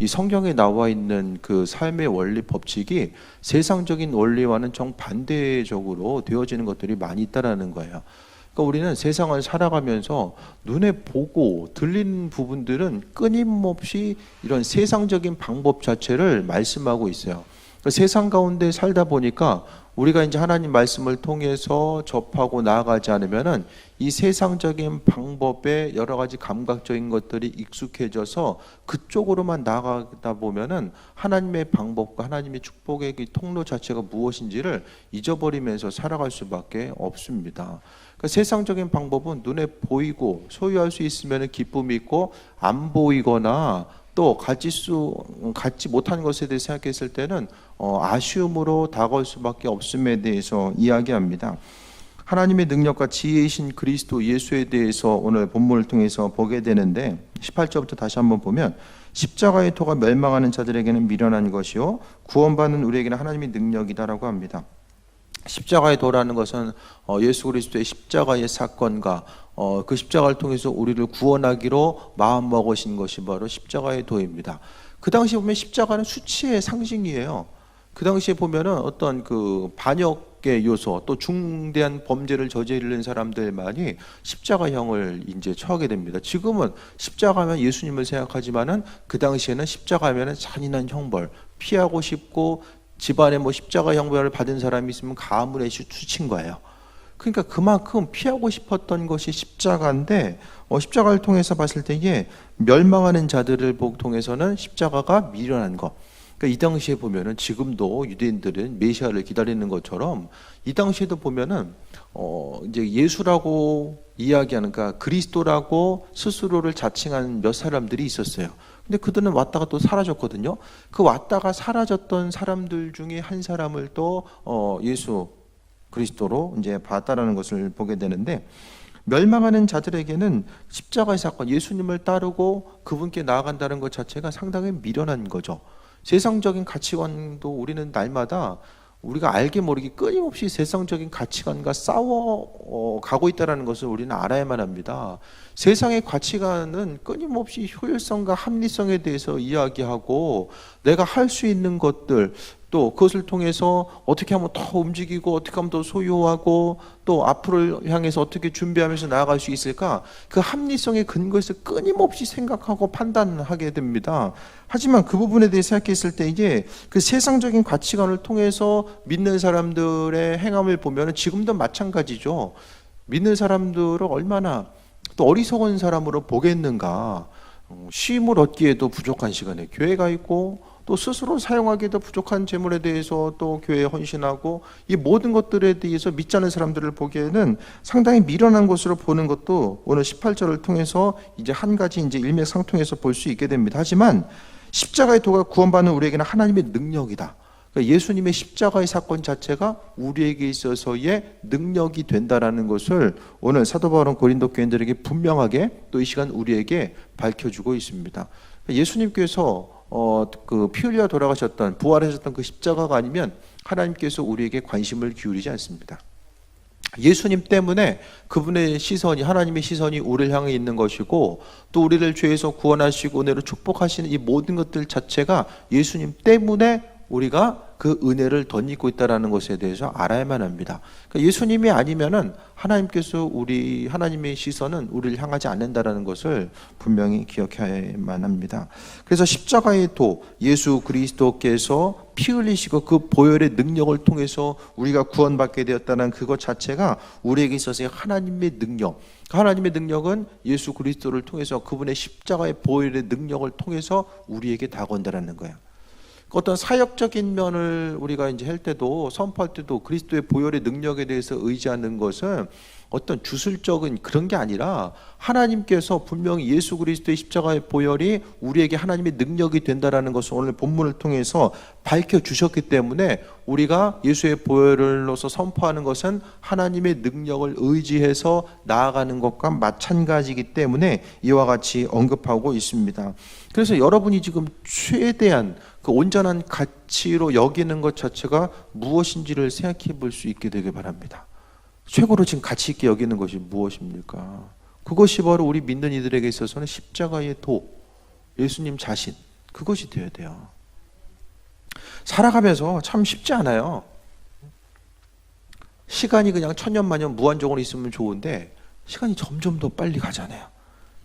이 성경에 나와 있는 그 삶의 원리 법칙이 세상적인 원리와는 정반대적으로 되어지는 것들이 많이 있다라는 거예요. 그러니까 우리는 세상을 살아가면서 눈에 보고 들리는 부분들은 끊임없이 이런 세상적인 방법 자체를 말씀하고 있어요. 그러니까 세상 가운데 살다 보니까 우리가 이제 하나님 말씀을 통해서 접하고 나아가지 않으면은 이 세상적인 방법에 여러 가지 감각적인 것들이 익숙해져서 그쪽으로만 나아가다 보면은 하나님의 방법과 하나님의 축복의 그 통로 자체가 무엇인지를 잊어버리면서 살아갈 수밖에 없습니다. 그러니까 세상적인 방법은 눈에 보이고 소유할 수 있으면 기쁨이 있고, 안 보이거나 또 갖지 못하는 것에 대해 생각했을 때는 아쉬움으로 다가올 수밖에 없음에 대해서 이야기합니다. 하나님의 능력과 지혜이신 그리스도 예수에 대해서 오늘 본문을 통해서 보게 되는데, 18절부터 다시 한번 보면 십자가의 도가 멸망하는 자들에게는 미련한 것이요 구원받는 우리에게는 하나님의 능력이다라고 합니다. 십자가의 도라는 것은 예수 그리스도의 십자가의 사건과 그 십자가를 통해서 우리를 구원하기로 마음먹으신 것이 바로 십자가의 도입니다. 그 당시에 보면 십자가는 수치의 상징이에요. 그 당시에 보면은 어떤 그 반역의 요소, 또 중대한 범죄를 저지르는 사람들만이 십자가형을 이제 처하게 됩니다. 지금은 십자가면 예수님을 생각하지만은 그 당시에는 십자가면은 잔인한 형벌, 피하고 싶고, 집안에 뭐 십자가 형벌을 받은 사람이 있으면 가문의 수치인 거예요. 그러니까 그만큼 피하고 싶었던 것이 십자가인데, 십자가를 통해서 봤을 때에 멸망하는 자들을 통해서는 십자가가 미련한 것. 그러니까 이 당시에 보면은 지금도 유대인들은 메시아를 기다리는 것처럼 이 당시에도 보면은 이제 예수라고 이야기하는, 그러니까 그리스도라고 스스로를 자칭하는 몇 사람들이 있었어요. 근데 그들은 왔다가 또 사라졌거든요. 그 왔다가 사라졌던 사람들 중에 한 사람을 또 예수 그리스도로 이제 봤다라는 것을 보게 되는데, 멸망하는 자들에게는 십자가의 사건, 예수님을 따르고 그분께 나아간다는 것 자체가 상당히 미련한 거죠. 세상적인 가치관도 우리는 날마다 우리가 알게 모르게 끊임없이 세상적인 가치관과 싸워 가고 있다는 것을 우리는 알아야만 합니다. 세상의 가치관은 끊임없이 효율성과 합리성에 대해서 이야기하고, 내가 할 수 있는 것들, 또 그것을 통해서 어떻게 하면 더 움직이고, 어떻게 하면 더 소유하고, 또 앞으로 향해서 어떻게 준비하면서 나아갈 수 있을까, 그 합리성의 근거에서 끊임없이 생각하고 판단하게 됩니다. 하지만 그 부분에 대해 생각했을 때 이게 그 세상적인 가치관을 통해서 믿는 사람들의 행함을 보면 지금도 마찬가지죠. 믿는 사람들을 얼마나 또 어리석은 사람으로 보겠는가. 쉼을 얻기에도 부족한 시간에 교회가 있고, 또 스스로 사용하기에도 부족한 재물에 대해서 또 교회에 헌신하고, 이 모든 것들에 대해서 믿지 않는 사람들을 보기에는 상당히 미련한 것으로 보는 것도 오늘 18절을 통해서 이제 한 가지 이제 일맥상통해서 볼 수 있게 됩니다. 하지만 십자가의 도가 구원받는 우리에게는 하나님의 능력이다. 그러니까 예수님의 십자가의 사건 자체가 우리에게 있어서의 능력이 된다라는 것을 오늘 사도 바울은 고린도 교인들에게 분명하게 또 이 시간 우리에게 밝혀주고 있습니다. 예수님께서 그 피 흘려 돌아가셨던, 부활하셨던 그 십자가가 아니면 하나님께서 우리에게 관심을 기울이지 않습니다. 예수님 때문에 그분의 시선이, 하나님의 시선이 우리를 향해 있는 것이고, 또 우리를 죄에서 구원하시고 은혜로 축복하시는 이 모든 것들 자체가 예수님 때문에 우리가 그 은혜를 덧입고 있다는 것에 대해서 알아야만 합니다. 그러니까 예수님이 아니면은 하나님의 시선은 우리를 향하지 않는다라는 것을 분명히 기억해야만 합니다. 그래서 십자가의 도, 예수 그리스도께서 피 흘리시고 그 보혈의 능력을 통해서 우리가 구원받게 되었다는 그것 자체가 우리에게 있어서의 하나님의 능력, 하나님의 능력은 예수 그리스도를 통해서, 그분의 십자가의 보혈의 능력을 통해서 우리에게 다가온다는 거예요. 어떤 사역적인 면을 우리가 이제 할 때도, 선포할 때도 그리스도의 보혈의 능력에 대해서 의지하는 것은 어떤 주술적인 그런 게 아니라, 하나님께서 분명히 예수 그리스도의 십자가의 보혈이 우리에게 하나님의 능력이 된다라는 것을 오늘 본문을 통해서 밝혀주셨기 때문에, 우리가 예수의 보혈로서 선포하는 것은 하나님의 능력을 의지해서 나아가는 것과 마찬가지이기 때문에 이와 같이 언급하고 있습니다. 그래서 여러분이 지금 최대한 그 온전한 가치로 여기는 것 자체가 무엇인지를 생각해 볼 수 있게 되길 바랍니다. 최고로 지금 가치 있게 여기는 것이 무엇입니까? 그것이 바로 우리 믿는 이들에게 있어서는 십자가의 도, 예수님 자신, 그것이 되어야 돼요. 살아가면서 참 쉽지 않아요. 시간이 그냥 천년만년 무한정으로 있으면 좋은데 시간이 점점 더 빨리 가잖아요.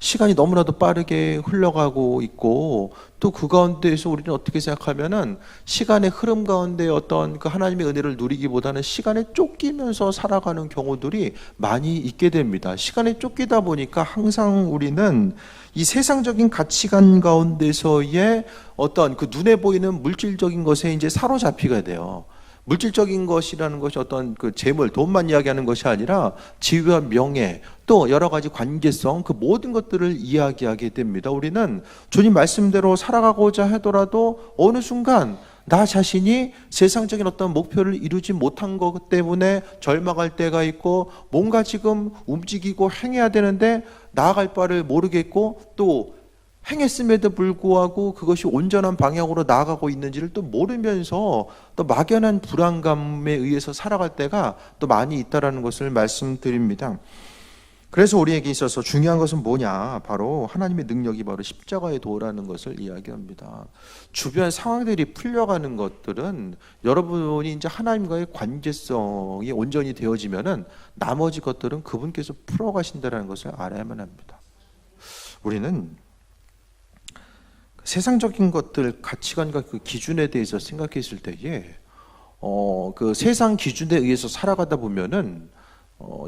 시간이 너무나도 빠르게 흘러가고 있고, 또 그 가운데에서 우리는 어떻게 생각하면은 시간의 흐름 가운데 어떤 그 하나님의 은혜를 누리기보다는 시간에 쫓기면서 살아가는 경우들이 많이 있게 됩니다. 시간에 쫓기다 보니까 항상 우리는 이 세상적인 가치관 가운데서의 어떤 그 눈에 보이는 물질적인 것에 이제 사로잡히게 돼요. 물질적인 것이라는 것이 어떤 그 재물, 돈만 이야기하는 것이 아니라 지위와 명예, 또 여러 가지 관계성, 그 모든 것들을 이야기하게 됩니다. 우리는 주님 말씀대로 살아가고자 하더라도 어느 순간 나 자신이 세상적인 어떤 목표를 이루지 못한 것 때문에 절망할 때가 있고, 뭔가 지금 움직이고 행해야 되는데 나아갈 바를 모르겠고, 또 행했음에도 불구하고 그것이 온전한 방향으로 나아가고 있는지를 또 모르면서 또 막연한 불안감에 의해서 살아갈 때가 또 많이 있다는 것을 말씀드립니다. 그래서 우리에게 있어서 중요한 것은 뭐냐? 바로 하나님의 능력이 바로 십자가의 도라는 것을 이야기합니다. 주변 상황들이 풀려가는 것들은 여러분이 이제 하나님과의 관계성이 온전히 되어지면은 나머지 것들은 그분께서 풀어가신다는 것을 알아야만 합니다. 우리는 세상적인 것들, 가치관과 그 기준에 대해서 생각했을 때에 그 세상 기준에 의해서 살아가다 보면은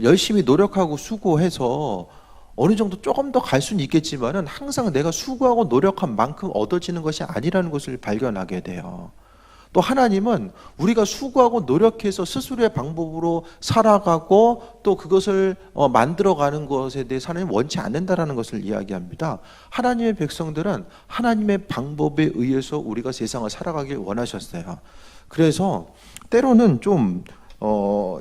열심히 노력하고 수고해서 어느 정도 조금 더 갈 수는 있겠지만은 항상 내가 수고하고 노력한 만큼 얻어지는 것이 아니라는 것을 발견하게 돼요. 또 하나님은 우리가 수고하고 노력해서 스스로의 방법으로 살아가고 또 그것을 만들어가는 것에 대해서 하나님 원치 않는다라는 것을 이야기합니다. 하나님의 백성들은 하나님의 방법에 의해서 우리가 세상을 살아가길 원하셨어요. 그래서 때로는 좀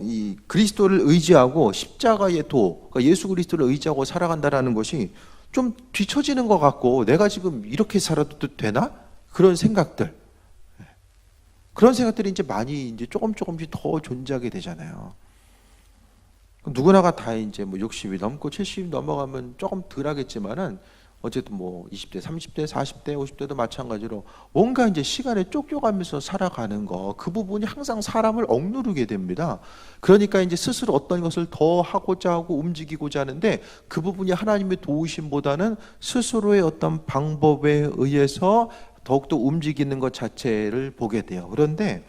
이 그리스도를 의지하고 십자가의 도, 그러니까 예수 그리스도를 의지하고 살아간다라는 것이 좀 뒤처지는 것 같고, 내가 지금 이렇게 살아도 되나? 그런 생각들. 그런 생각들이 이제 많이 이제 조금씩 더 존재하게 되잖아요. 누구나가 다 이제 뭐 60이 넘고 70이 넘어가면 조금 덜 하겠지만은 어쨌든 뭐 20대, 30대, 40대, 50대도 마찬가지로 뭔가 이제 시간에 쫓겨가면서 살아가는 거, 그 부분이 항상 사람을 억누르게 됩니다. 그러니까 이제 스스로 어떤 것을 더 하고자 하고 움직이고자 하는데 그 부분이 하나님의 도우심보다는 스스로의 어떤 방법에 의해서 더욱더 움직이는 것 자체를 보게 돼요. 그런데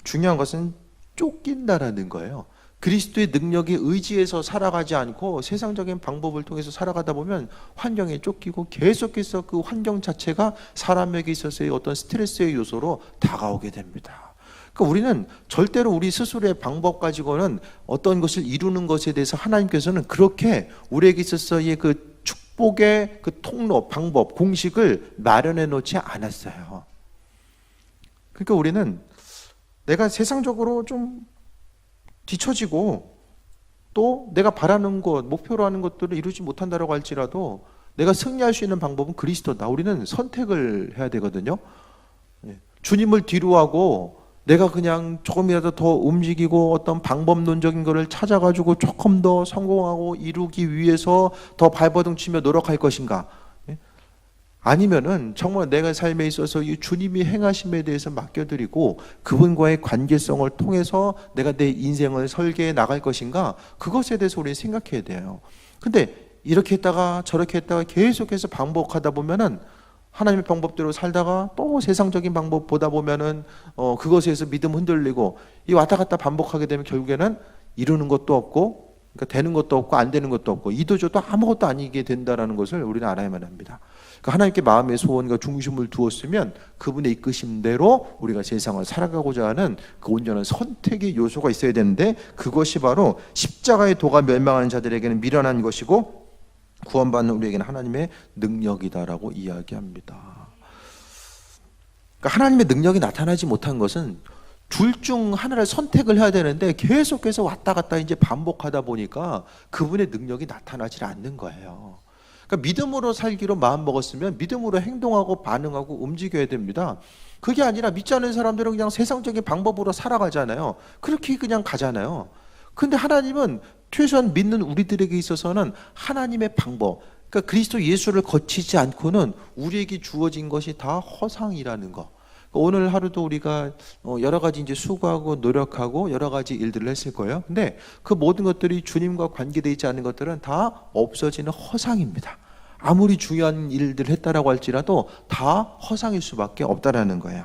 중요한 것은 쫓긴다라는 거예요. 그리스도의 능력에 의지해서 살아가지 않고 세상적인 방법을 통해서 살아가다 보면 환경에 쫓기고 계속해서 그 환경 자체가 사람에게 있어서의 어떤 스트레스의 요소로 다가오게 됩니다. 그러니까 우리는 절대로 우리 스스로의 방법 가지고는 어떤 것을 이루는 것에 대해서 하나님께서는 그렇게 우리에게 있어서의 그 축복의 그 통로, 방법, 공식을 마련해 놓지 않았어요. 그러니까 우리는 내가 세상적으로 좀 뒤처지고 또 내가 바라는 것, 목표로 하는 것들을 이루지 못한다고 할지라도 내가 승리할 수 있는 방법은 그리스도다. 우리는 선택을 해야 되거든요. 주님을 뒤로 하고 내가 그냥 조금이라도 더 움직이고 어떤 방법론적인 것을 찾아가지고 조금 더 성공하고 이루기 위해서 더 발버둥 치며 노력할 것인가? 아니면은 정말 내가 삶에 있어서 이 주님이 행하심에 대해서 맡겨드리고 그분과의 관계성을 통해서 내가 내 인생을 설계해 나갈 것인가? 그것에 대해서 우리는 생각해야 돼요. 근데 이렇게 했다가 저렇게 했다가 계속해서 반복하다 보면은 하나님의 방법대로 살다가 또 세상적인 방법 보다 보면은 그것에서 믿음 흔들리고 이 왔다 갔다 반복하게 되면 결국에는 이루는 것도 없고, 그러니까 되는 것도 없고 안 되는 것도 없고 이도저도 아무것도 아니게 된다라는 것을 우리는 알아야만 합니다. 그러니까 하나님께 마음의 소원과 중심을 두었으면 그분의 이끄심대로 우리가 세상을 살아가고자 하는 그 온전한 선택의 요소가 있어야 되는데, 그것이 바로 십자가의 도가 멸망하는 자들에게는 미련한 것이고 구원받는 우리에게는 하나님의 능력이다라고 이야기합니다. 그러니까 하나님의 능력이 나타나지 못한 것은 둘 중 하나를 선택을 해야 되는데 계속해서 왔다 갔다 이제 반복하다 보니까 그분의 능력이 나타나질 않는 거예요. 그러니까 믿음으로 살기로 마음 먹었으면 믿음으로 행동하고 반응하고 움직여야 됩니다. 그게 아니라 믿지 않는 사람들은 그냥 세상적인 방법으로 살아가잖아요. 그렇게 그냥 가잖아요. 근데 하나님은 최소한 믿는 우리들에게 있어서는 하나님의 방법, 그러니까 그리스도 예수를 거치지 않고는 우리에게 주어진 것이 다 허상이라는 거. 오늘 하루도 우리가 여러 가지 이제 수고하고 노력하고 여러 가지 일들을 했을 거예요. 근데 그 모든 것들이 주님과 관계되어 있지 않은 것들은 다 없어지는 허상입니다. 아무리 중요한 일들을 했다라고 할지라도 다 허상일 수밖에 없다라는 거예요.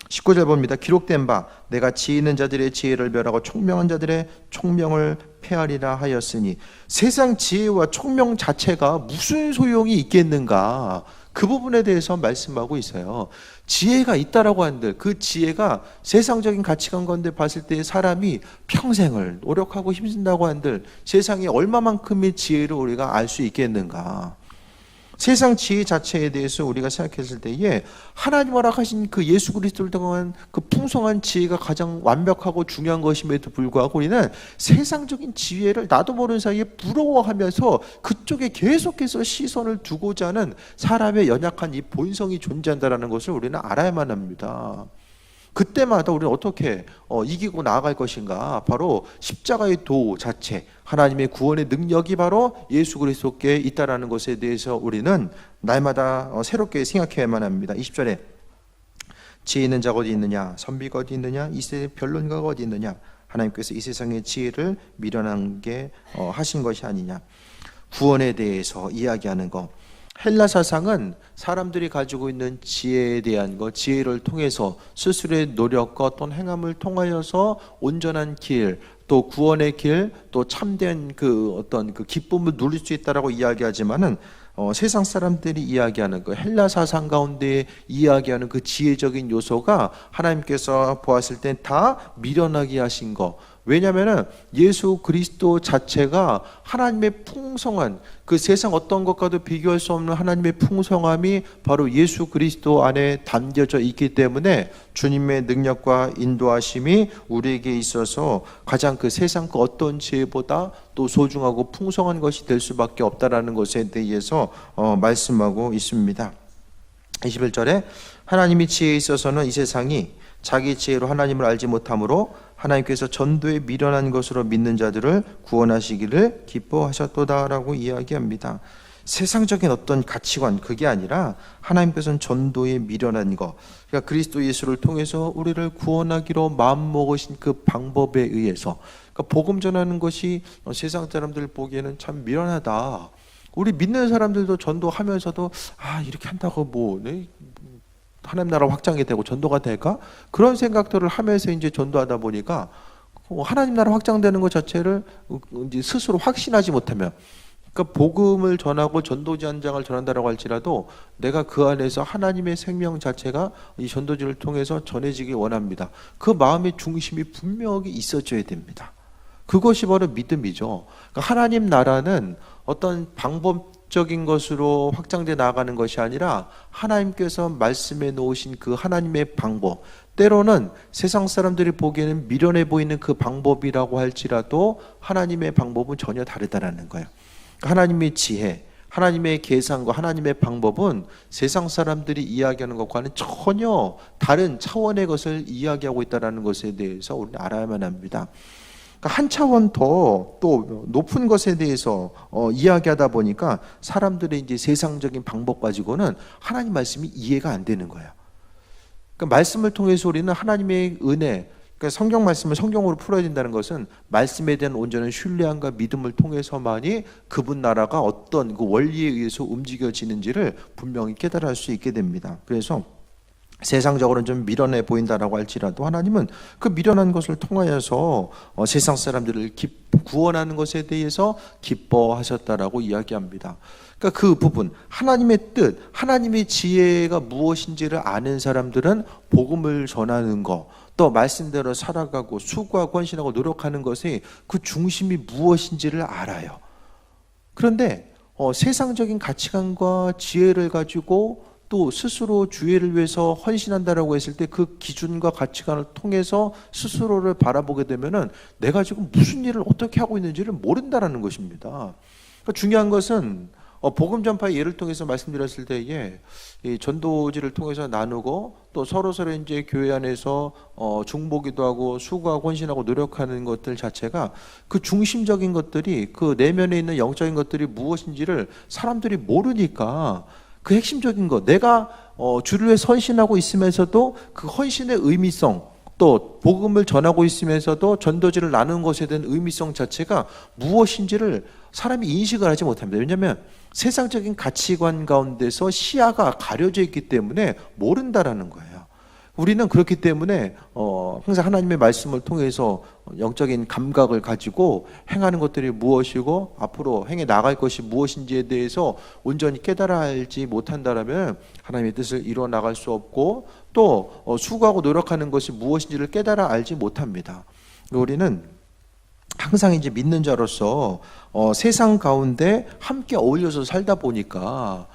19절 봅니다. 기록된 바 내가 지혜 있는 자들의 지혜를 멸하고 총명한 자들의 총명을 폐하리라 하였으니, 세상 지혜와 총명 자체가 무슨 소용이 있겠는가, 그 부분에 대해서 말씀하고 있어요. 지혜가 있다라고 한들 그 지혜가 세상적인 가치관 가운데 봤을 때 사람이 평생을 노력하고 힘쓴다고 한들 세상에 얼마만큼의 지혜를 우리가 알 수 있겠는가. 세상 지혜 자체에 대해서 우리가 생각했을 때에 하나님 허락하신 그 예수 그리스도를 통한 그 풍성한 지혜가 가장 완벽하고 중요한 것임에도 불구하고 우리는 세상적인 지혜를 나도 모르는 사이에 부러워하면서 그쪽에 계속해서 시선을 두고자 하는 사람의 연약한 이 본성이 존재한다는 것을 우리는 알아야만 합니다. 그때마다 우리는 어떻게 이기고 나아갈 것인가? 바로 십자가의 도 자체, 하나님의 구원의 능력이 바로 예수 그리스도께 있다라는 것에 대해서 우리는 날마다 새롭게 생각해야만 합니다. 20절에 지혜 있는 자가 어디 있느냐, 선비가 어디 있느냐, 이 세상의 변론가가 어디 있느냐. 하나님께서 이 세상의 지혜를 미련하게 하신 것이 아니냐. 구원에 대해서 이야기하는 것. 헬라 사상은 사람들이 가지고 있는 지혜에 대한 것, 지혜를 통해서 스스로의 노력과 어떤 행함을 통하여서 온전한 길, 또 구원의 길, 또 참된 그 어떤 그 기쁨을 누릴 수 있다라고 이야기하지만은 세상 사람들이 이야기하는 그 헬라 사상 가운데 이야기하는 그 지혜적인 요소가 하나님께서 보았을 때 다 미련하게 하신 거. 왜냐하면 예수 그리스도 자체가 하나님의 풍성한 그 세상 어떤 것과도 비교할 수 없는 하나님의 풍성함이 바로 예수 그리스도 안에 담겨져 있기 때문에 주님의 능력과 인도하심이 우리에게 있어서 가장 그 세상 그 어떤 지혜보다 또 소중하고 풍성한 것이 될 수밖에 없다라는 것에 대해서 말씀하고 있습니다. 21절에 하나님이 지혜에 있어서는 이 세상이 자기 지혜로 하나님을 알지 못하므로 하나님께서 전도에 미련한 것으로 믿는 자들을 구원하시기를 기뻐하셨도다라고 이야기합니다. 세상적인 어떤 가치관, 그게 아니라 하나님께서는 전도에 미련한 것, 그러니까 그리스도 예수를 통해서 우리를 구원하기로 마음먹으신 그 방법에 의해서, 그러니까 복음 전하는 것이 세상 사람들 보기에는 참 미련하다. 우리 믿는 사람들도 전도하면서도 이렇게 한다고 하나님 나라 확장이 되고 전도가 될까? 그런 생각들을 하면서 이제 전도하다 보니까 하나님 나라 확장되는 것 자체를 이제 스스로 확신하지 못하면, 그러니까 복음을 전하고 전도지 한 장을 전한다라고 할지라도 내가 그 안에서 하나님의 생명 자체가 이 전도지를 통해서 전해지기 원합니다. 그 마음의 중심이 분명하게 있어져야 됩니다. 그것이 바로 믿음이죠. 그러니까 하나님 나라는 어떤 방법적인 것으로 확장돼 나가는 것이 아니라 하나님께서 말씀해 놓으신 그 하나님의 방법, 때로는 세상 사람들이 보기에는 미련해 보이는 그 방법이라고 할지라도 하나님의 방법은 전혀 다르다라는 거예요. 하나님의 지혜, 하나님의 계산과 하나님의 방법은 세상 사람들이 이야기하는 것과는 전혀 다른 차원의 것을 이야기하고 있다는 것에 대해서 우리는 알아야만 합니다. 한 차원 더 또 높은 것에 대해서 이야기하다 보니까 사람들의 이제 세상적인 방법 가지고는 하나님 말씀이 이해가 안 되는 거예요. 그러니까 말씀을 통해서 우리는 하나님의 은혜, 그러니까 성경 말씀을 성경으로 풀어야 된다는 것은 말씀에 대한 온전한 신뢰함과 믿음을 통해서만이 그분 나라가 어떤 그 원리에 의해서 움직여지는지를 분명히 깨달을 수 있게 됩니다. 그래서 세상적으로는 좀 미련해 보인다라고 할지라도 하나님은 그 미련한 것을 통하여서 세상 사람들을 구원하는 것에 대해서 기뻐하셨다라고 이야기합니다. 그러니까 그 부분, 하나님의 뜻, 하나님의 지혜가 무엇인지를 아는 사람들은 복음을 전하는 것, 또 말씀대로 살아가고 수고하고 헌신하고 노력하는 것이 그 중심이 무엇인지를 알아요. 그런데 세상적인 가치관과 지혜를 가지고 또 스스로 주의를 위해서 헌신한다라고 했을 때 그 기준과 가치관을 통해서 스스로를 바라보게 되면은 내가 지금 무슨 일을 어떻게 하고 있는지를 모른다라는 것입니다. 그러니까 중요한 것은 복음 전파의 예를 통해서 말씀드렸을 때에 이 전도지를 통해서 나누고 또 서로 이제 교회 안에서 중보기도 하고 수고하고 헌신하고 노력하는 것들 자체가 그 중심적인 것들이 그 내면에 있는 영적인 것들이 무엇인지를 사람들이 모르니까 그 핵심적인 것, 내가 주를 위해 헌신하고 있으면서도 그 헌신의 의미성, 또 복음을 전하고 있으면서도 전도지를 나누는 것에 대한 의미성 자체가 무엇인지를 사람이 인식을 하지 못합니다. 왜냐하면 세상적인 가치관 가운데서 시야가 가려져 있기 때문에 모른다라는 거예요. 우리는 그렇기 때문에 항상 하나님의 말씀을 통해서 영적인 감각을 가지고 행하는 것들이 무엇이고 앞으로 행해 나갈 것이 무엇인지에 대해서 온전히 깨달아 알지 못한다라면 하나님의 뜻을 이루어 나갈 수 없고 또 수고하고 노력하는 것이 무엇인지를 깨달아 알지 못합니다. 우리는 항상 이제 믿는 자로서 세상 가운데 함께 어울려서 살다 보니까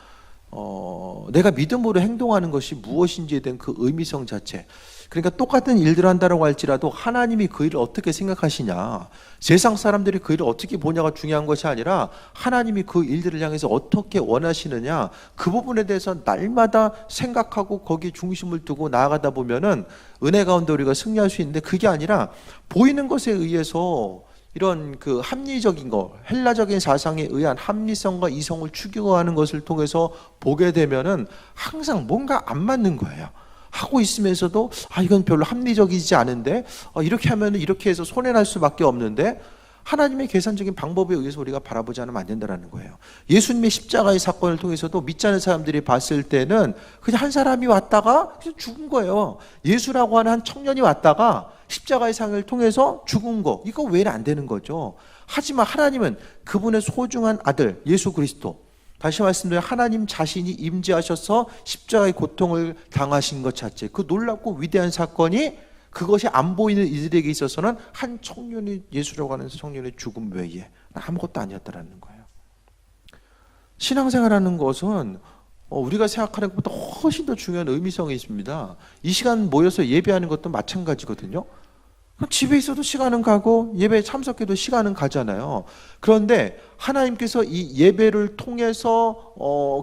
내가 믿음으로 행동하는 것이 무엇인지에 대한 그 의미성 자체, 그러니까 똑같은 일들을 한다고 할지라도 하나님이 그 일을 어떻게 생각하시냐, 세상 사람들이 그 일을 어떻게 보냐가 중요한 것이 아니라 하나님이 그 일들을 향해서 어떻게 원하시느냐, 그 부분에 대해서 날마다 생각하고 거기에 중심을 두고 나아가다 보면은 은혜 가운데 우리가 승리할 수 있는데, 그게 아니라 보이는 것에 의해서 이런 그 합리적인 거, 헬라적인 사상에 의한 합리성과 이성을 추구하는 것을 통해서 보게 되면은 항상 뭔가 안 맞는 거예요. 하고 있으면서도 이건 별로 합리적이지 않은데, 이렇게 하면 이렇게 해서 손해날 수밖에 없는데, 하나님의 계산적인 방법에 의해서 우리가 바라보지 않으면 안 된다는 거예요. 예수님의 십자가의 사건을 통해서도 믿지 않는 사람들이 봤을 때는 그냥 한 사람이 왔다가 그냥 죽은 거예요. 예수라고 하는 한 청년이 왔다가 십자가의 상을 통해서 죽은 거, 이거 왜 안 되는 거죠. 하지만 하나님은 그분의 소중한 아들 예수 그리스도, 다시 말씀드려 하나님 자신이 임재하셔서 십자가의 고통을 당하신 것 자체, 그 놀랍고 위대한 사건이 그것이 안 보이는 이들에게 있어서는 한 청년이, 예수라고 하는 청년의 죽음 외에 아무것도 아니었다라는 거예요. 신앙생활하는 것은 우리가 생각하는 것보다 훨씬 더 중요한 의미성이 있습니다. 이 시간 모여서 예배하는 것도 마찬가지거든요. 집에 있어도 시간은 가고 예배에 참석해도 시간은 가잖아요. 그런데 하나님께서 이 예배를 통해서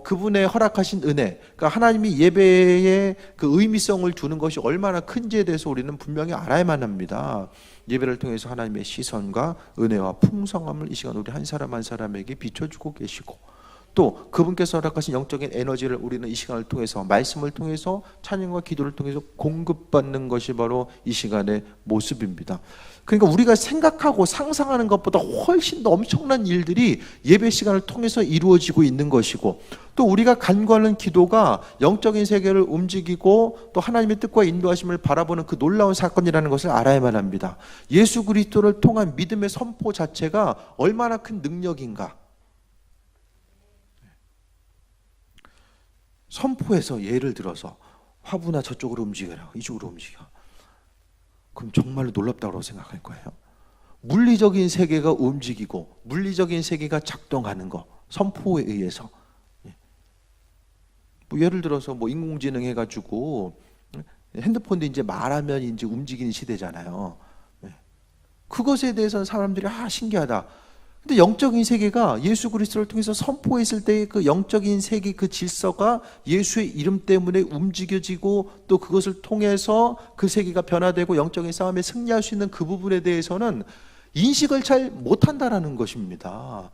그분의 허락하신 은혜, 그러니까 하나님이 예배에 그 의미성을 두는 것이 얼마나 큰지에 대해서 우리는 분명히 알아야만 합니다. 예배를 통해서 하나님의 시선과 은혜와 풍성함을 이 시간 우리 한 사람 한 사람에게 비춰주고 계시고, 또 그분께서 허락하신 영적인 에너지를 우리는 이 시간을 통해서, 말씀을 통해서, 찬양과 기도를 통해서 공급받는 것이 바로 이 시간의 모습입니다. 그러니까 우리가 생각하고 상상하는 것보다 훨씬 더 엄청난 일들이 예배 시간을 통해서 이루어지고 있는 것이고, 또 우리가 간구하는 기도가 영적인 세계를 움직이고 또 하나님의 뜻과 인도하심을 바라보는 그 놀라운 사건이라는 것을 알아야만 합니다. 예수 그리스도를 통한 믿음의 선포 자체가 얼마나 큰 능력인가. 선포해서 예를 들어서 화분아 저쪽으로 움직여라, 이쪽으로 움직여, 그럼 정말로 놀랍다고 생각할 거예요. 물리적인 세계가 움직이고 물리적인 세계가 작동하는 거, 선포에 의해서. 뭐 예를 들어서 뭐 인공지능 해가지고 핸드폰도 이제 말하면 이제 움직이는 시대잖아요. 그것에 대해서는 사람들이 신기하다. 근데 영적인 세계가 예수 그리스도를 통해서 선포했을 때의 그 영적인 세계, 그 질서가 예수의 이름 때문에 움직여지고 또 그것을 통해서 그 세계가 변화되고 영적인 싸움에 승리할 수 있는 그 부분에 대해서는 인식을 잘 못한다라는 것입니다.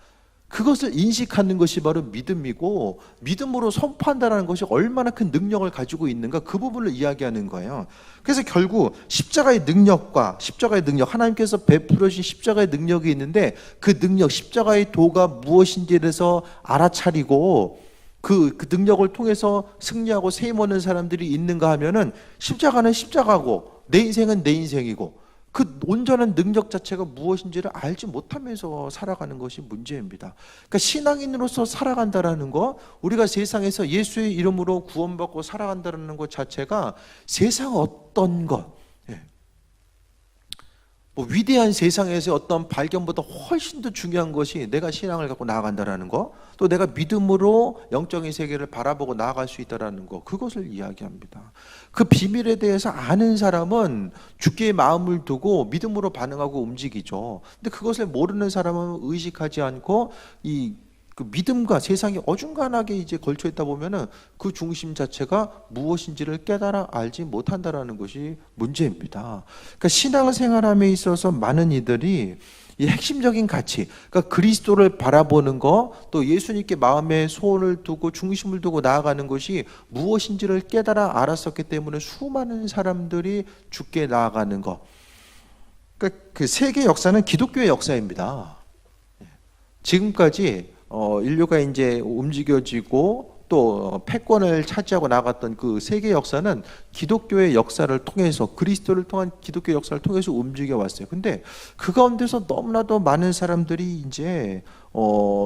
그것을 인식하는 것이 바로 믿음이고, 믿음으로 선포한다는 것이 얼마나 큰 능력을 가지고 있는가, 그 부분을 이야기하는 거예요. 그래서 결국 십자가의 능력과 십자가의 능력, 하나님께서 베풀어 주신 십자가의 능력이 있는데, 그 능력, 십자가의 도가 무엇인지에 대해서 알아차리고 그 능력을 통해서 승리하고 세임 얻는 사람들이 있는가 하면은, 십자가는 십자가고 내 인생은 내 인생이고 그 온전한 능력 자체가 무엇인지를 알지 못하면서 살아가는 것이 문제입니다. 그러니까 신앙인으로서 살아간다라는 거, 우리가 세상에서 예수의 이름으로 구원받고 살아간다라는 것 자체가 세상 어떤 것, 뭐 위대한 세상에서 어떤 발견보다 훨씬 더 중요한 것이 내가 신앙을 갖고 나아간다라는 거, 또 내가 믿음으로 영적인 세계를 바라보고 나아갈 수 있다라는 거, 그것을 이야기합니다. 그 비밀에 대해서 아는 사람은 주께 마음을 두고 믿음으로 반응하고 움직이죠. 근데 그것을 모르는 사람은 의식하지 않고 그 믿음과 세상이 어중간하게 이제 걸쳐 있다 보면은 그 중심 자체가 무엇인지를 깨달아 알지 못한다라는 것이 문제입니다. 그러니까 신앙생활함에 있어서 많은 이들이 이 핵심적인 가치, 그러니까 그리스도를 바라보는 거, 또 예수님께 마음에 소원을 두고 중심을 두고 나아가는 것이 무엇인지를 깨달아 알았었기 때문에 수많은 사람들이 죽게 나아가는 거. 그러니까 그 세계 역사는 기독교의 역사입니다. 지금까지 인류가 이제 움직여지고 또 패권을 차지하고 나갔던 그 세계 역사는 기독교의 역사를 통해서, 그리스도를 통한 기독교의 역사를 통해서 움직여 왔어요. 근데 그 가운데서 너무나도 많은 사람들이 이제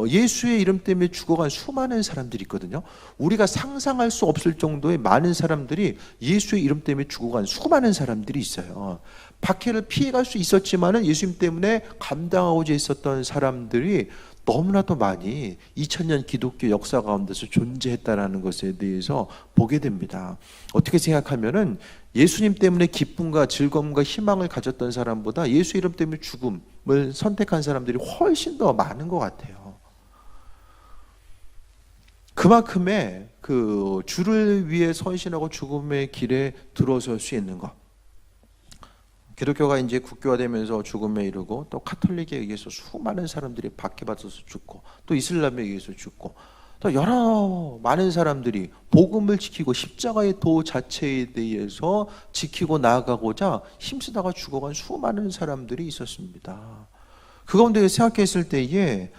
예수의 이름 때문에 죽어간 수많은 사람들이 있거든요. 우리가 상상할 수 없을 정도의 많은 사람들이 예수의 이름 때문에 죽어간 수많은 사람들이 있어요. 박해를 피해갈 수 있었지만은 예수님 때문에 감당하고자 있었던 사람들이 너무나도 많이 2000년 기독교 역사 가운데서 존재했다라는 것에 대해서 보게 됩니다. 어떻게 생각하면은 예수님 때문에 기쁨과 즐거움과 희망을 가졌던 사람보다 예수 이름 때문에 죽음을 선택한 사람들이 훨씬 더 많은 것 같아요. 그만큼의 그 주를 위해 헌신하고 죽음의 길에 들어설 수 있는 것. 기독교가 이제 국교화되면서 죽음에 이르고, 또 카톨릭에 의해서 수많은 사람들이 박해받아서 죽고, 또 이슬람에 의해서 죽고, 또 여러 많은 사람들이 복음을 지키고 십자가의 도 자체에 대해서 지키고 나아가고자 힘쓰다가 죽어간 수많은 사람들이 있었습니다. 그 가운데 생각했을 때에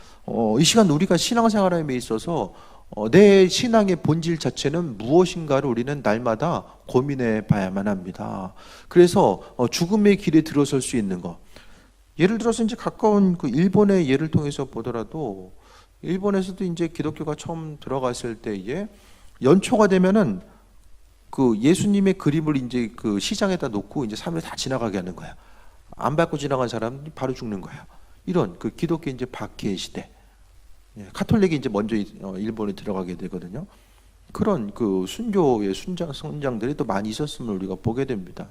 이 시간 우리가 신앙생활에 있어서 내 신앙의 본질 자체는 무엇인가를 우리는 날마다 고민해 봐야만 합니다. 그래서 죽음의 길에 들어설 수 있는 것, 예를 들어서 이제 가까운 그 일본의 예를 통해서 보더라도, 일본에서도 이제 기독교가 처음 들어갔을 때에 연초가 되면은 그 예수님의 그림을 이제 그 시장에다 놓고 이제 사람들이 다 지나가게 하는 거야. 안 밟고 지나간 사람이 바로 죽는 거야. 이런 그 기독교 이제 박해의 시대. 카톨릭이 이제 먼저 일본에 들어가게 되거든요. 그런 그 순교의 선장들이 또 많이 있었음을 우리가 보게 됩니다.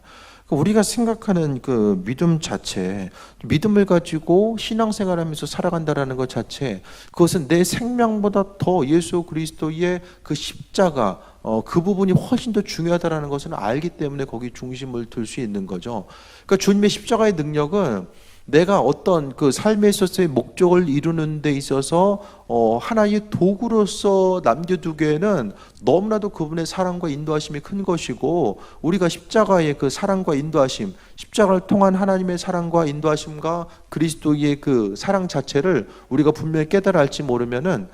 우리가 생각하는 그 믿음 자체, 믿음을 가지고 신앙생활하면서 살아간다라는 것 자체, 그것은 내 생명보다 더 예수 그리스도의 그 십자가, 그 부분이 훨씬 더 중요하다라는 것을 알기 때문에 거기 중심을 둘 수 있는 거죠. 그러니까 주님의 십자가의 능력은 내가 어떤 그 삶에 있어서의 목적을 이루는 데 있어서 하나의 도구로서 남겨두기에는 너무나도 그분의 사랑과 인도하심이 큰 것이고, 우리가 십자가의 그 사랑과 인도하심, 십자가를 통한 하나님의 사랑과 인도하심과 그리스도의 그 사랑 자체를 우리가 분명히 깨달아 알지 모르면은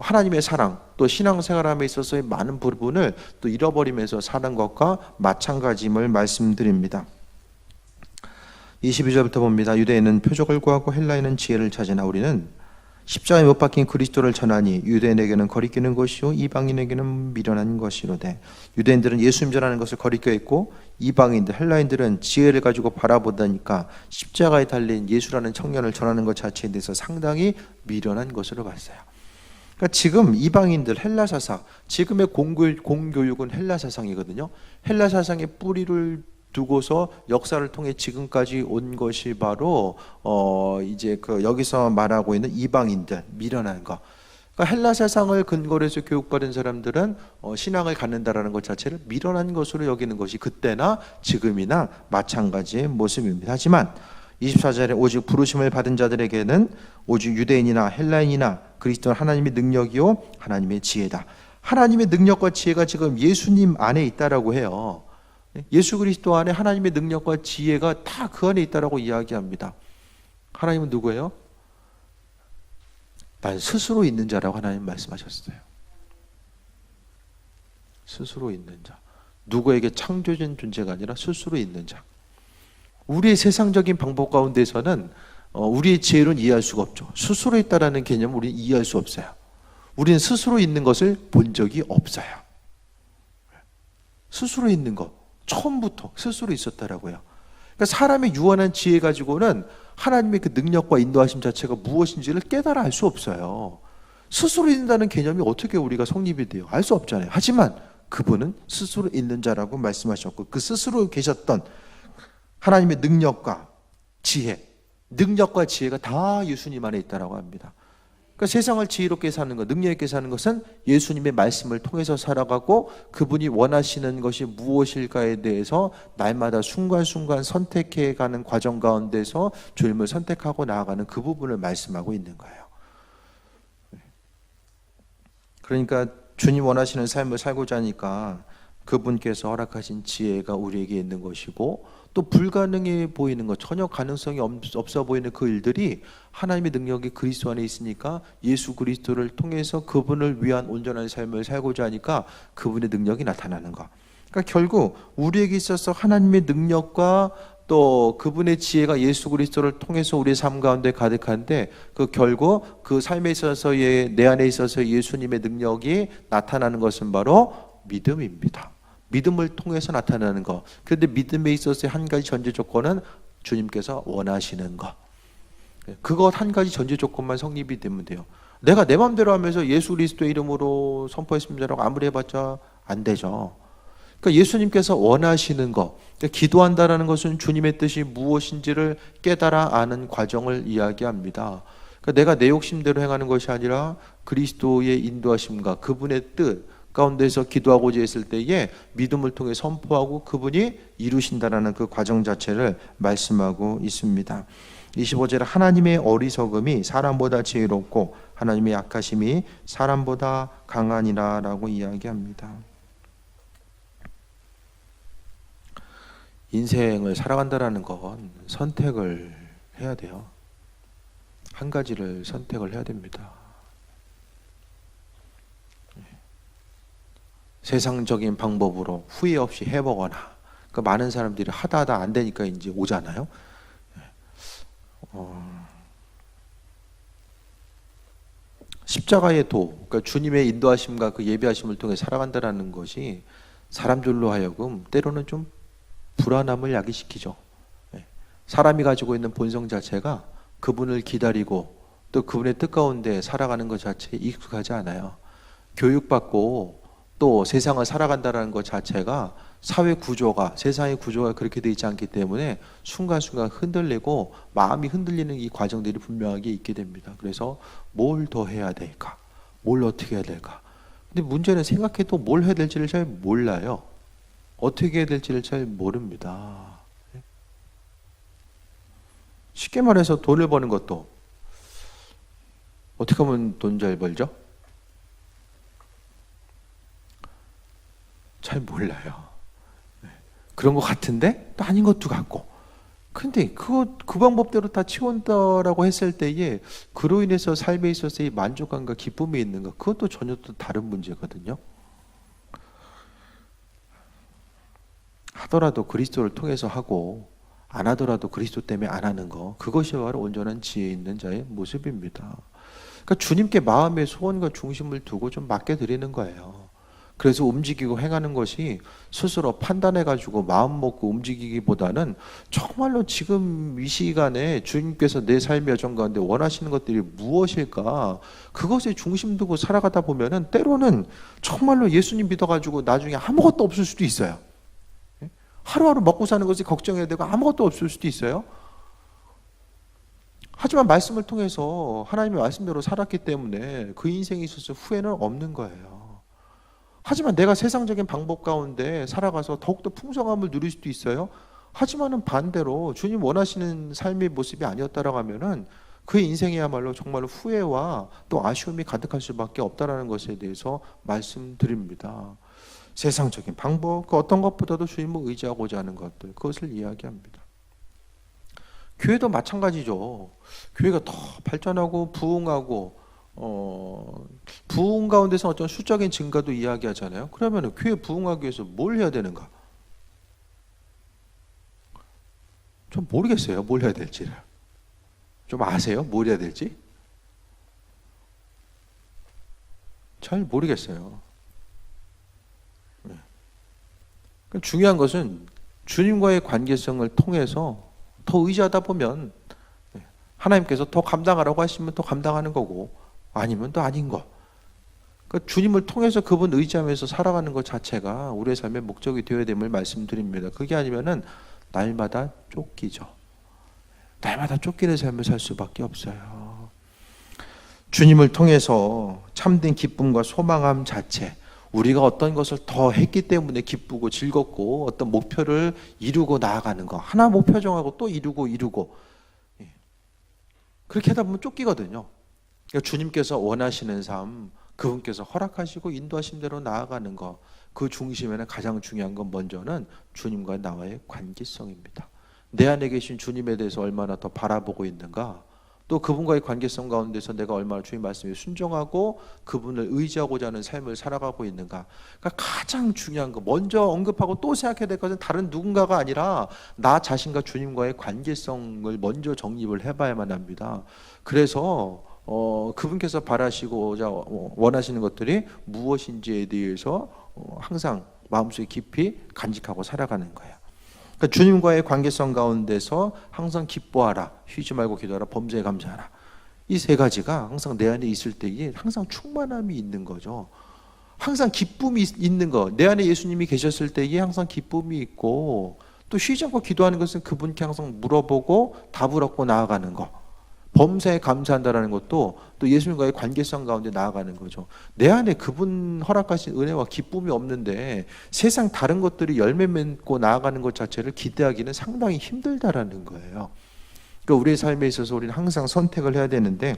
하나님의 사랑, 또 신앙생활함에 있어서의 많은 부분을 또 잃어버리면서 사는 것과 마찬가지임을 말씀드립니다. 22절부터 봅니다. 유대인은 표적을 구하고 헬라인은 지혜를 찾으나 우리는 십자가에 못 박힌 그리스도를 전하니 유대인에게는 거리끼는 것이요 이방인에게는 미련한 것이로되, 유대인들은 예수님 전하는 것을 거리껴 있고 이방인들, 헬라인들은 지혜를 가지고 바라보다니까 십자가에 달린 예수라는 청년을 전하는 것 자체에 대해서 상당히 미련한 것으로 봤어요. 그러니까 지금 이방인들, 헬라 사상, 지금의 공교육은 헬라 사상이거든요. 헬라 사상의 뿌리를 두고서 역사를 통해 지금까지 온 것이 바로 이제 그 여기서 말하고 있는 이방인들, 미련한 거. 그러니까 헬라 사상을 근거로 해서 교육받은 사람들은 신앙을 갖는다라는 것 자체를 미련한 것으로 여기는 것이 그때나 지금이나 마찬가지의 모습입니다. 하지만 24절에 오직 부르심을 받은 자들에게는 오직 유대인이나 헬라인이나 그리스도는 하나님의 능력이요 하나님의 지혜다. 하나님의 능력과 지혜가 지금 예수님 안에 있다라고 해요. 예수 그리스도 안에 하나님의 능력과 지혜가 다 그 안에 있다라고 이야기합니다. 하나님은 누구예요? 난 스스로 있는 자라고 하나님 말씀하셨어요. 스스로 있는 자. 누구에게 창조된 존재가 아니라 스스로 있는 자. 우리의 세상적인 방법 가운데서는 우리의 지혜로는 이해할 수가 없죠. 스스로 있다라는 개념을 우리는 이해할 수 없어요. 우리는 스스로 있는 것을 본 적이 없어요. 스스로 있는 것. 처음부터 스스로 있었다라고요. 그러니까 사람의 유한한 지혜 가지고는 하나님의 그 능력과 인도하심 자체가 무엇인지를 깨달아 알 수 없어요. 스스로 있는다는 개념이 어떻게 우리가 성립이 돼요? 알 수 없잖아요. 하지만 그분은 스스로 있는 자라고 말씀하셨고, 그 스스로 계셨던 하나님의 능력과 지혜, 능력과 지혜가 다 예수님 안에 있다라고 합니다. 그러니까 세상을 지혜롭게 사는 것, 능력 있게 사는 것은 예수님의 말씀을 통해서 살아가고 그분이 원하시는 것이 무엇일까에 대해서 날마다 순간순간 선택해가는 과정 가운데서 주님을 선택하고 나아가는 그 부분을 말씀하고 있는 거예요. 그러니까 주님 원하시는 삶을 살고자 하니까 그분께서 허락하신 지혜가 우리에게 있는 것이고, 또 불가능해 보이는 것, 전혀 가능성이 없어 보이는 그 일들이 하나님의 능력이 그리스도 안에 있으니까 예수 그리스도를 통해서 그분을 위한 온전한 삶을 살고자 하니까 그분의 능력이 나타나는 것. 그러니까 결국 우리에게 있어서 하나님의 능력과 또 그분의 지혜가 예수 그리스도를 통해서 우리의 삶 가운데 가득한데, 그 결국 그 삶에 있어서의, 내 안에 있어서 예수님의 능력이 나타나는 것은 바로 믿음입니다. 믿음을 통해서 나타나는 것. 그런데 믿음에 있어서의 한 가지 전제 조건은 주님께서 원하시는 것. 그것 한 가지 전제 조건만 성립이 되면 돼요. 내가 내 마음대로 하면서 예수 그리스도의 이름으로 선포했습니다라고 아무리 해봤자 안 되죠. 그러니까 예수님께서 원하시는 것, 그러니까 기도한다라는 것은 주님의 뜻이 무엇인지를 깨달아 아는 과정을 이야기합니다. 그러니까 내가 내 욕심대로 행하는 것이 아니라 그리스도의 인도하심과 그분의 뜻 가운데서 기도하고자 했을 때에 믿음을 통해 선포하고 그분이 이루신다라는 그 과정 자체를 말씀하고 있습니다. 25절에 하나님의 어리석음이 사람보다 지혜롭고 하나님의 약하심이 사람보다 강하니라 라고 이야기합니다. 인생을 살아간다라는 건 선택을 해야 돼요. 한 가지를 선택을 해야 됩니다. 세상적인 방법으로 후회 없이 해보거나, 그 많은 사람들이 하다 안 되니까 이제 오잖아요. 십자가의 도, 그러니까 주님의 인도하심과 그 예비하심을 통해 살아간다는 것이 사람들로 하여금 때로는 좀 불안함을 야기시키죠. 사람이 가지고 있는 본성 자체가 그분을 기다리고 또 그분의 뜻 가운데 살아가는 것 자체에 익숙하지 않아요. 교육받고 또 세상을 살아간다는 것 자체가 사회 구조가, 세상의 구조가 그렇게 되어 있지 않기 때문에 순간순간 흔들리고 마음이 흔들리는 이 과정들이 분명하게 있게 됩니다. 그래서 뭘 더 해야 될까? 뭘 어떻게 해야 될까? 근데 문제는 생각해도 뭘 해야 될지를 잘 몰라요. 어떻게 해야 될지를 잘 모릅니다. 쉽게 말해서 돈을 버는 것도 어떻게 하면 돈 잘 벌죠? 잘 몰라요. 그런 것 같은데 또 아닌 것도 같고. 근데 그 방법대로 다 치운다라고 했을 때에 그로 인해서 삶에 있어서의 만족감과 기쁨이 있는가? 그것도 전혀 또 다른 문제거든요. 하더라도 그리스도를 통해서 하고 안 하더라도 그리스도 때문에 안 하는 거, 그것이 바로 온전한 지혜 있는 자의 모습입니다. 그러니까 주님께 마음의 소원과 중심을 두고 좀 맡겨드리는 거예요. 그래서 움직이고 행하는 것이 스스로 판단해가지고 마음 먹고 움직이기보다는 정말로 지금 이 시간에 주님께서 내 삶의 여정 가운데 원하시는 것들이 무엇일까, 그것에 중심 두고 살아가다 보면은 때로는 정말로 예수님 믿어가지고 나중에 아무것도 없을 수도 있어요. 하루하루 먹고 사는 것이 걱정해야 되고 아무것도 없을 수도 있어요. 하지만 말씀을 통해서 하나님의 말씀대로 살았기 때문에 그 인생에 있어서 후회는 없는 거예요. 하지만 내가 세상적인 방법 가운데 살아가서 더욱더 풍성함을 누릴 수도 있어요. 하지만은 반대로 주님 원하시는 삶의 모습이 아니었다라고 하면은 그 인생이야말로 정말 후회와 또 아쉬움이 가득할 수밖에 없다라는 것에 대해서 말씀드립니다. 세상적인 방법, 그 어떤 것보다도 주님을 의지하고자 하는 것들, 그것을 이야기합니다. 교회도 마찬가지죠. 교회가 더 발전하고 부흥하고 부흥 가운데서 어떤 수적인 증가도 이야기하잖아요. 그러면 교회 부흥하기 위해서 뭘 해야 되는가? 좀 모르겠어요. 뭘 해야 될지를. 좀 아세요? 뭘 해야 될지? 잘 모르겠어요. 중요한 것은 주님과의 관계성을 통해서 더 의지하다 보면 하나님께서 더 감당하라고 하시면 더 감당하는 거고, 아니면 또 아닌 거. 그러니까 주님을 통해서 그분 의지하면서 살아가는 것 자체가 우리의 삶의 목적이 되어야 됨을 말씀드립니다. 그게 아니면은 날마다 쫓기죠. 날마다 쫓기는 삶을 살 수밖에 없어요. 주님을 통해서 참된 기쁨과 소망함 자체, 우리가 어떤 것을 더 했기 때문에 기쁘고 즐겁고 어떤 목표를 이루고 나아가는 거, 하나 목표 정하고 또 이루고 그렇게 하다 보면 쫓기거든요. 그러니까 주님께서 원하시는 삶, 그분께서 허락하시고 인도하신 대로 나아가는 거, 그 중심에는 가장 중요한 건 먼저는 주님과 나와의 관계성입니다. 내 안에 계신 주님에 대해서 얼마나 더 바라보고 있는가, 또 그분과의 관계성 가운데서 내가 얼마나 주님 말씀에 순종하고 그분을 의지하고자 하는 삶을 살아가고 있는가. 그러니까 가장 중요한 거, 먼저 언급하고 또 생각해야 될 것은 다른 누군가가 아니라 나 자신과 주님과의 관계성을 먼저 정립을 해봐야만 합니다. 그래서 그분께서 바라시고자 원하시는 것들이 무엇인지에 대해서 항상 마음속에 깊이 간직하고 살아가는 거예요. 그러니까 주님과의 관계성 가운데서 항상 기뻐하라, 쉬지 말고 기도하라, 범사에 감사하라. 이 세 가지가 항상 내 안에 있을 때에 항상 충만함이 있는 거죠. 항상 기쁨이 있는 거. 내 안에 예수님이 계셨을 때에 항상 기쁨이 있고, 또 쉬지 않고 기도하는 것은 그분께 항상 물어보고 답을 얻고 나아가는 거. 범사에 감사한다라는 것도 또 예수님과의 관계성 가운데 나아가는 거죠. 내 안에 그분 허락하신 은혜와 기쁨이 없는데 세상 다른 것들이 열매 맺고 나아가는 것 자체를 기대하기는 상당히 힘들다라는 거예요. 그러니까 우리의 삶에 있어서 우리는 항상 선택을 해야 되는데,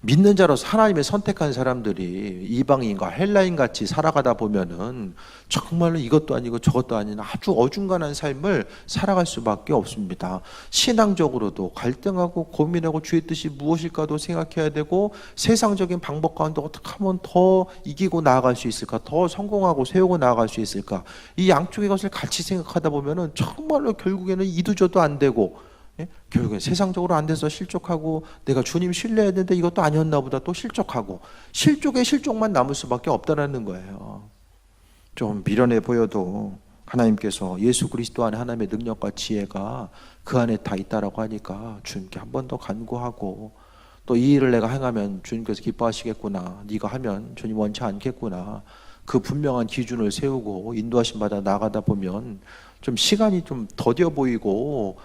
믿는 자로서 하나님의 선택한 사람들이 이방인과 헬라인 같이 살아가다 보면은 정말로 이것도 아니고 저것도 아닌 아주 어중간한 삶을 살아갈 수밖에 없습니다. 신앙적으로도 갈등하고 고민하고 주의 뜻이 무엇일까도 생각해야 되고, 세상적인 방법 가운데 어떻게 하면 더 이기고 나아갈 수 있을까, 더 성공하고 세우고 나아갈 수 있을까, 이 양쪽의 것을 같이 생각하다 보면은 정말로 결국에는 이도저도 안 되고, 결국엔 세상적으로 안 돼서 실족하고, 내가 주님 신뢰해야 되는데 이것도 아니었나 보다 또 실족하고, 실족에 실족만 남을 수밖에 없다는 거예요. 좀 미련해 보여도 하나님께서 예수 그리스도 안에 하나님의 능력과 지혜가 그 안에 다 있다라고 하니까 주님께 한 번 더 간구하고, 또 이 일을 내가 행하면 주님께서 기뻐하시겠구나, 네가 하면 주님 원치 않겠구나, 그 분명한 기준을 세우고 인도하심 받아 나가다 보면 좀 시간이 좀 더뎌 보이고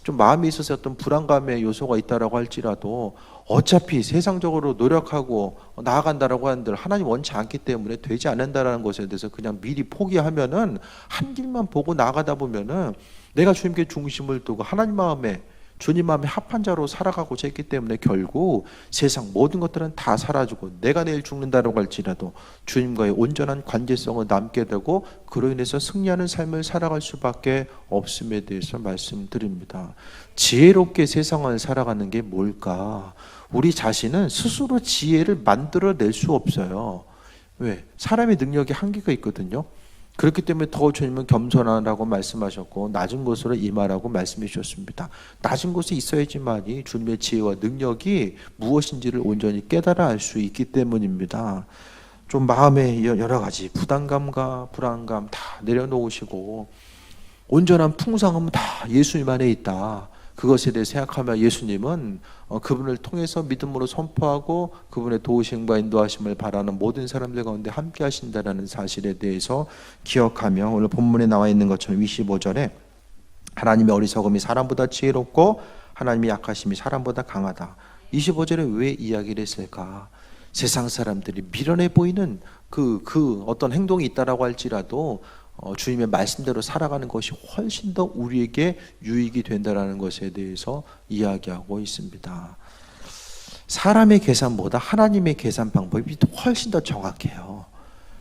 좀 마음에 있어서 어떤 불안감의 요소가 있다라고 할지라도 어차피 세상적으로 노력하고 나아간다라고 하는들 하나님 원치 않기 때문에 되지 않는다라는 것에 대해서 그냥 미리 포기하면은 한 길만 보고 나가다 보면은 내가 주님께 중심을 두고 하나님 마음에, 주님 마음에 합한 자로 살아가고자 했기 때문에 결국 세상 모든 것들은 다 사라지고 내가 내일 죽는다라고 할지라도 주님과의 온전한 관계성을 남게 되고, 그로 인해서 승리하는 삶을 살아갈 수밖에 없음에 대해서 말씀드립니다. 지혜롭게 세상을 살아가는 게 뭘까? 우리 자신은 스스로 지혜를 만들어낼 수 없어요. 왜? 사람의 능력이 한계가 있거든요. 그렇기 때문에 더 주님은 겸손하라고 말씀하셨고 낮은 곳으로 임하라고 말씀해 주셨습니다. 낮은 곳에 있어야지만이 주님의 지혜와 능력이 무엇인지를 온전히 깨달아 알 수 있기 때문입니다. 좀 마음에 여러 가지 부담감과 불안감 다 내려놓으시고, 온전한 풍성함은 다 예수님 안에 있다, 그것에 대해 생각하며 예수님은 그분을 통해서 믿음으로 선포하고 그분의 도우심과 인도하심을 바라는 모든 사람들 가운데 함께 하신다는 사실에 대해서 기억하며, 오늘 본문에 나와 있는 것처럼 25절에 하나님의 어리석음이 사람보다 지혜롭고 하나님의 약하심이 사람보다 강하다. 25절에 왜 이야기를 했을까? 세상 사람들이 미련해 보이는 그 어떤 행동이 있다라고 할지라도 주님의 말씀대로 살아가는 것이 훨씬 더 우리에게 유익이 된다라는 것에 대해서 이야기하고 있습니다. 사람의 계산보다 하나님의 계산 방법이 훨씬 더 정확해요.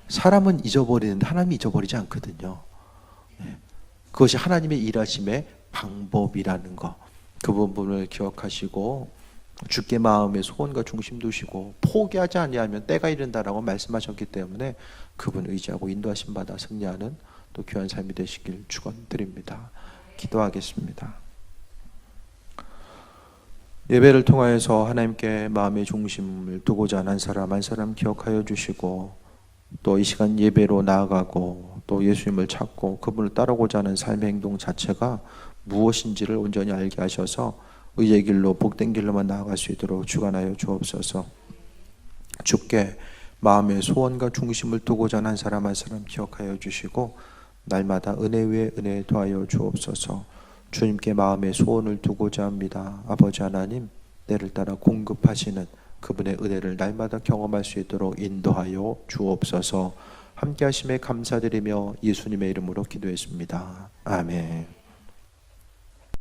사람은 잊어버리는데 하나님이 잊어버리지 않거든요. 그것이 하나님의 일하심의 방법이라는 것, 그 부분을 기억하시고 주께 마음의 소원과 중심 두시고 포기하지 아니하면 때가 이른다라고 말씀하셨기 때문에 그분 의지하고 인도하심 받아 승리하는 또 귀한 삶이 되시길 축원드립니다. 기도하겠습니다. 예배를 통하여서 하나님께 마음의 중심을 두고자 하는 한 사람 한 사람 기억하여 주시고, 또 이 시간 예배로 나아가고 또 예수님을 찾고 그분을 따르고자 하는 삶의 행동 자체가 무엇인지를 온전히 알게 하셔서 의의 길로 복된 길로만 나아갈 수 있도록 주관하여 주옵소서. 주께 마음의 소원과 중심을 두고자 하는 한 사람 한 사람 기억하여 주시고, 날마다 은혜 위에 은혜 더하여 주옵소서. 주님께 마음의 소원을 두고자 합니다. 아버지 하나님, 때를 따라 공급하시는 그분의 은혜를 날마다 경험할 수 있도록 인도하여 주옵소서. 함께 하심에 감사드리며 예수님의 이름으로 기도했습니다. 아멘.